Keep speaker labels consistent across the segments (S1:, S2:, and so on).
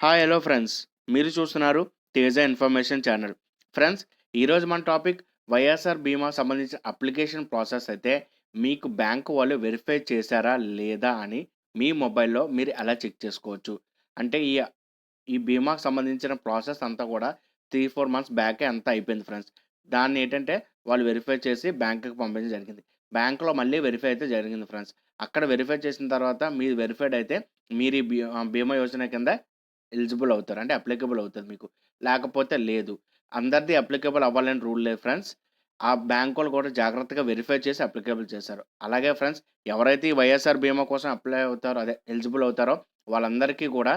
S1: Hi hello friends. మీరు చూస్తున్నారు Teja information channel. Friends, ఈరోజు మన టాపిక్ వైఎస్ఆర్ బీమా సంబంధించిన అప్లికేషన్ ప్రాసెస్ అయితే మీకు బ్యాంకు వాళ్ళు వెరిఫై చేశారా లేదా అని మీ మొబైల్‌లో మీరు ఎలా చెక్ చేసుకోవచ్చు. అంటే ఈ బీమాకు సంబంధించిన ప్రాసెస్ అంతా కూడా 3, 4 మంత్స్ బ్యాకే అంతా అయిపోయింది ఫ్రెండ్స్. దాన్ని ఏంటంటే వాళ్ళు వెరిఫై చేసి బ్యాంకుకి పంపించడం జరిగింది. బ్యాంక్‌లో మళ్ళీ వెరిఫై అయితే జరిగింది ఫ్రెండ్స్. అక్కడ వెరిఫై చేసిన తర్వాత మీది వెరిఫైడ్ అయితే మీరు ఈ బీమా యోజన కింద ఎలిజిబుల్ అవుతారు. అంటే అప్లికబుల్ అవుతది మీకు. లేకపోతే లేదు. అందరిది అప్లికబుల్ అవ్వాలని రూల్ లేదు ఫ్రెండ్స్. ఆ బ్యాంకోళ్ళు కూడా జాగ్రత్తగా వెరిఫై చేసి అప్లికబుల్ చేశారు. అలాగే ఫ్రెండ్స్, ఎవరైతే ఈ వైఎస్ఆర్ బీమా కోసం అప్లై అవుతారో అదే ఎలిజిబుల్ అవుతారో వాళ్ళందరికీ కూడా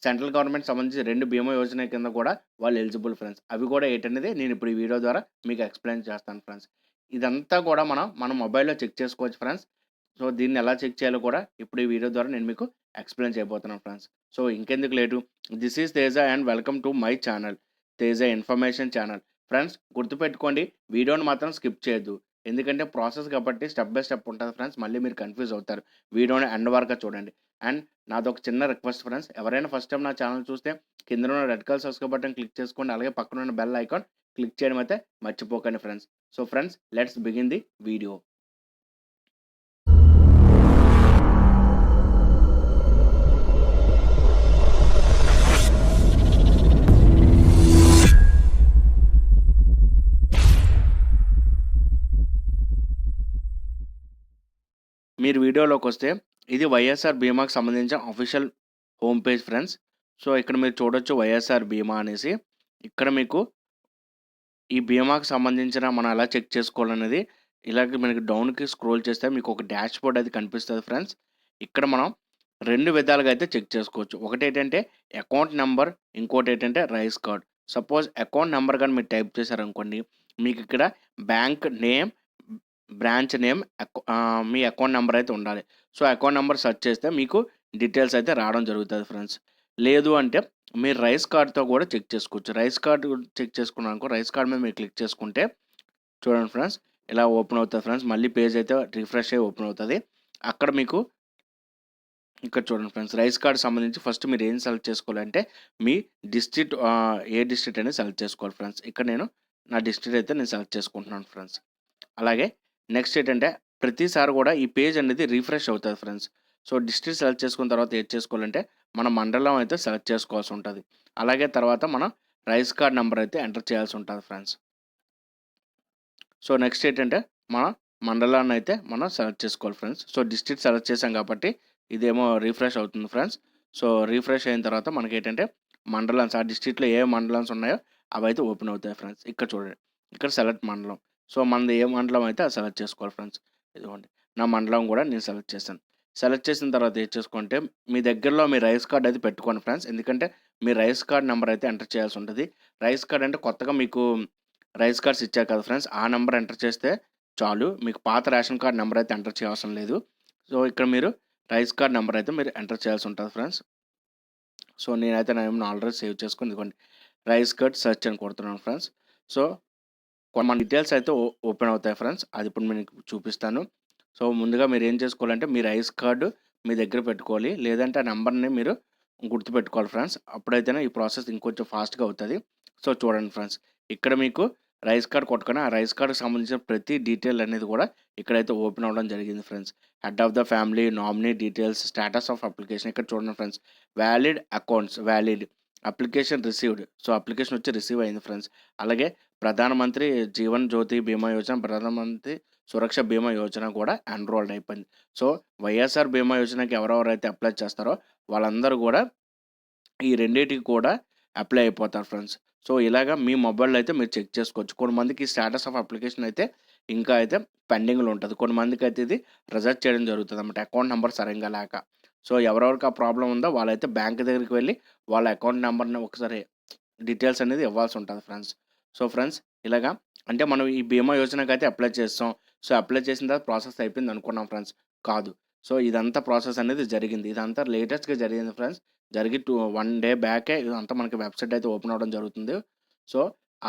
S1: సెంట్రల్ గవర్నమెంట్ సంబంధించి 2 బీమా యోజన కింద కూడా వాళ్ళు ఎలిజిబుల్ ఫ్రెండ్స్. అవి కూడా ఏంటనేది నేను ఇప్పుడు ఈ వీడియో ద్వారా మీకు ఎక్స్‌ప్లెయిన్ చేస్తాను ఫ్రెండ్స్. ఇదంతా కూడా మన మొబైల్‌లో చెక్ చేసుకోవచ్చు ఫ్రెండ్స్. సో, దీన్ని ఎలా చెక్ చేయాలో కూడా ఇప్పుడు ఈ వీడియో ద్వారా నేను మీకు ఎక్స్‌ప్లెయిన్ చేయబోతున్నాను ఫ్రెండ్స్. సో, ఇంకెందుకు late, this is Teja and welcome to my channel. Teja information channel. Friends, గుర్తుపెట్టుకోండి, వీడియోని మాత్రం స్కిప్ చేయొద్దు. ఎందుకంటే ప్రాసెస్ కాబట్టి స్టెప్ బై స్టెప్ ఉంటది ఫ్రెండ్స్. మళ్ళీ మీరు కన్‌ఫ్యూజ్ అవుతారు. వీడియోని ఎండ్ వరకు చూడండి. అండ్ నాదొక చిన్న రిక్వెస్ట్ ఫ్రెండ్స్. ఎవరైనా ఫస్ట్ టైమ్ నా ఛానల్ చూస్తే కిందన ఉన్న red colour subscribe button click చేసుకోండి. అలాగే పక్కన ఉన్న బెల్ ఐకాన్ క్లిక్ చేయడం అయితే మర్చిపోకండి friends. So friends, let's begin the video. మీరు వీడియోలోకొస్తే ఇది వైఎస్ఆర్ బీమాకు సంబంధించిన official home page friends. So, ఇక్కడ మీరు చూడొచ్చు వైఎస్ఆర్ బీమా అనేసి. ఇక్కడ మీకు ఈ బీమాకు సంబంధించిన మనం ఎలా చెక్ చేసుకోవాలనేది ఇలాగ మనకి డౌన్‌కి స్క్రోల్ చేస్తే మీకు ఒక డాష్‌బోర్డ్ అది కనిపిస్తది ఫ్రెండ్స్. ఇక్కడ మనం 2 విధాలుగా అయితే చెక్ చేసుకోవచ్చు. ఒకటేంటంటే అకౌంట్ నంబర్, ఇంకోటేంటంటే rice card. Suppose account number గాని మీరు టైప్ చేశారనుకోండి, మీకిక్కడ బ్యాంక్ నేమ్, బ్రాంచ్ నేమ్, మీ అకౌంట్ నంబర్ అయితే ఉండాలి. సో, అకౌంట్ నంబర్ సెర్చ్ చేస్తే మీకు డీటెయిల్స్ అయితే రావడం జరుగుతది ఫ్రెండ్స్. లేదు అంటే మీరు రైస్ కార్డ్‌తో కూడా చెక్ చేసుకోవచ్చు. రైస్ కార్డ్ చెక్ చేసుకున్నారనుకో, రైస్ కార్డ్ మీద మీరు క్లిక్ చేసుకుంటే చూడండి ఫ్రెండ్స్, ఇలా ఓపెన్ అవుతది ఫ్రెండ్స్. మళ్ళీ పేజ్ అయితే రిఫ్రెష్ అయ్యి ఓపెన్ అవుతది. అక్కడ మీకు ఇక్కడ చూడండి ఫ్రెండ్స్, రైస్ కార్డ్ సంబంధించి ఫస్ట్ మీరు ఏం సెలెక్ట్ చేసుకోవాలంటే మీ డిస్ట్రిక్ట్, ఏ డిస్ట్రిక్ట్ అనేది సెలెక్ట్ చేసుకోవాలి ఫ్రెండ్స్. ఇక్కడ నేను నా డిస్ట్రిక్ట్ అయితే నేను సెలెక్ట్ చేసుకుంటున్నాను ఫ్రెండ్స్. అలాగే నెక్స్ట్ ఏంటంటే ప్రతిసారి కూడా ఈ పేజ్ అనేది రిఫ్రెష్ అవుతది ఫ్రెండ్స్. సో, డిస్ట్రిక్ట్ సెలెక్ట్ చేసుకున్న తర్వాత ఏది చేసుకోవాలంటే మన మండలం అయితే సెలెక్ట్ చేసుకోవాల్సి ఉంటది. అలాగే తర్వాత మనం రైస్ కార్డ్ నంబర్ అయితే ఎంటర్ చేయాల్సి ఉంటది ఫ్రెండ్స్. సో, నెక్స్ట్ ఏంటంటే మన మండలాన్ని అయితే మనం సెలెక్ట్ చేసుకోవాలి ఫ్రెండ్స్. సో, డిస్ట్రిక్ట్ సెలెక్ట్ చేసాం కాబట్టి ఇదేమో రిఫ్రెష్ అవుతుంది ఫ్రెండ్స్. సో, రిఫ్రెష్ అయిన తర్వాత మనకేంటంటే మండలాన్స్, ఆ డిస్ట్రిక్ట్‌లో ఏ మండలాన్స్ ఉన్నాయో అవైతే ఓపెన్ అవుతాయి ఫ్రెండ్స్. ఇక్కడ చూడండి. ఇక్కడ సెలెక్ట్ మండలం. సో, మనది ఏ మండలం అయితే అది సెలెక్ట్ చేసుకోవాలి ఫ్రెండ్స్. ఇదిగోండి. నా మండలం కూడా నేను సెలెక్ట్ చేశాను. సెలెక్ట్ చేసిన తర్వాత ఏది చేసుకోంటే మీ దగ్గరలో మీ రైస్ కార్డ్ అయితే పెట్టుకోండి ఫ్రెండ్స్. ఎందుకంటే మీ రైస్ కార్డ్ నంబర్ అయితే ఎంటర్ చేయాల్సి ఉంటది. రైస్ కార్డ్ అంటే కొత్తగా మీకు రైస్ కార్డ్స్ ఇచ్చారు కదా ఫ్రెండ్స్, ఆ నంబర్ ఎంటర్ చేస్తే చాలు. మీకు పాత రేషన్ కార్డ్ నంబర్ అయితే ఎంటర్ చేయవసరం లేదు. సో, ఇక్కడ మీరు రైస్ కార్డ్ నంబర్ అయితే మీరు ఎంటర్ చేయాల్సి ఉంటది ఫ్రెండ్స్. సో, నేనైతే నా నేమ్‌ని ఆల్రెడీ సేవ్ చేసుకొని ఇదిగోండి రైస్ కార్డ్ సెర్చ్ అని కొడుతున్నాను ఫ్రెండ్స్. సో, మన డీటెయిల్స్ అయితే ఓపెన్ అవుతాయి ఫ్రెండ్స్. అది ఇప్పుడు మీకు చూపిస్తాను. సో, ముందుగా మీరు ఏం చేసుకోవాలంటే మీ రైస్ కార్డ్ మీ దగ్గర పెట్టుకోవాలి. లేదంటే ఆ నంబర్‌ని మీరు గుర్తుపెట్టుకోవాలి ఫ్రెండ్స్. అప్పుడైతేనే ఈ ప్రాసెస్ ఇంకొంచెం ఫాస్ట్‌గా అవుతది. సో, చూడండి ఫ్రెండ్స్, ఇక్కడ మీకు రైస్ కార్డ్ కొట్టగానే ఆ రైస్ కార్డ్‌కి సంబంధించిన ప్రతి డీటెయిల్ అనేది కూడా ఇక్కడైతే ఓపెన్ అవ్వడం జరిగింది friends. Head of the family, nominee details, status of application ఇక్కడ చూడండి friends. Valid accounts, valid application received. So, application వచ్చి రిసీవ్ అయింది ఫ్రెండ్స్. అలాగే ప్రధానమంత్రి జీవన్ జ్యోతి బీమా యోజన, ప్రధానమంత్రి సురక్ష బీమా యోజన కూడా ఎన్రోల్డ్ అయిపోయింది. సో, వైఎస్ఆర్ బీమా యోజనకి ఎవరెవరైతే అప్లై చేస్తారో వాళ్ళందరూ కూడా ఈ రెండిటికి కూడా అప్లై అయిపోతారు ఫ్రెండ్స్. సో, ఇలాగ మీ మొబైల్‌లో అయితే మీరు చెక్ చేసుకోవచ్చు. కొంతమందికి స్టేటస్ ఆఫ్ అప్లికేషన్ అయితే ఇంకా అయితే పెండింగ్‌లో ఉంటది. కొంతమందికైతే ఇది రిజెక్ట్ చేయడం జరుగుతదన్నమాట. అకౌంట్ నంబర్ సరింగా లేక. సో, ఎవరెవరికి ఆ ప్రాబ్లమ్ ఉందో వాళ్ళైతే బ్యాంక్ దగ్గరికి వెళ్లి వాళ్ళ అకౌంట్ నంబర్‌ని ఒకసారి డీటెయిల్స్ అనేది ఇవ్వాల్సి ఉంటది ఫ్రెండ్స్. సో, ఫ్రెండ్స్, ఇలాగా అంటే మనం ఈ బీమా యోజనకైతే అప్లై చేసాం. సో, అప్లై చేసిన తర్వాత ప్రాసెస్ అయిపోయింది అనుకున్నాం ఫ్రెండ్స్. కాదు. సో, ఇదంతా ప్రాసెస్ అనేది జరిగింది. ఇదంతా లేటెస్ట్‌గా జరిగింది ఫ్రెండ్స్. జరిగి 1 డే బ్యాకే ఇదంతా మనకి వెబ్‌సైట్ అయితే ఓపెన్ అవ్వడం జరుగుతుంది. సో,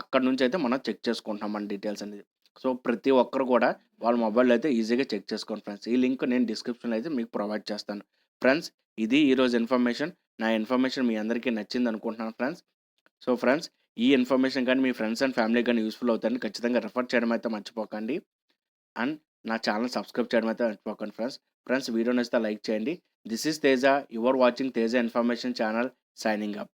S1: అక్కడి నుంచయితే మనం చెక్ చేసుకుంటున్నాం మన డీటెయిల్స్ అనేది. సో, ప్రతి ఒక్కరు కూడా వాళ్ళ మొబైల్‌లో అయితే ఈజీగా చెక్ చేసుకోండి ఫ్రెండ్స్. ఈ లింక్ నేను డిస్క్రిప్షన్‌లో అయితే మీకు ప్రొవైడ్ చేస్తాను. ఫ్రెండ్స్, ఇది ఈరోజు ఇన్ఫర్మేషన్. నా ఇన్ఫర్మేషన్ మీ అందరికీ నచ్చింది అనుకుంటున్నాను ఫ్రెండ్స్. సో ఫ్రెండ్స్, ఈ ఇన్ఫర్మేషన్ కానీ మీ ఫ్రెండ్స్ అండ్ ఫ్యామిలీకి కానీ యూస్‌ఫుల్ అవుతుందని ఖచ్చితంగా రిఫర్ చేయడం అయితే మర్చిపోకండి. అండ్ నా ఛానల్ సబ్స్క్రైబ్ చేయడం అయితే మర్చిపోకండి ఫ్రెండ్స్. ఫ్రెండ్స్, వీడియో నచ్చితే లైక్ చేయండి. This is Teja. You are watching Teja information channel. Signing up.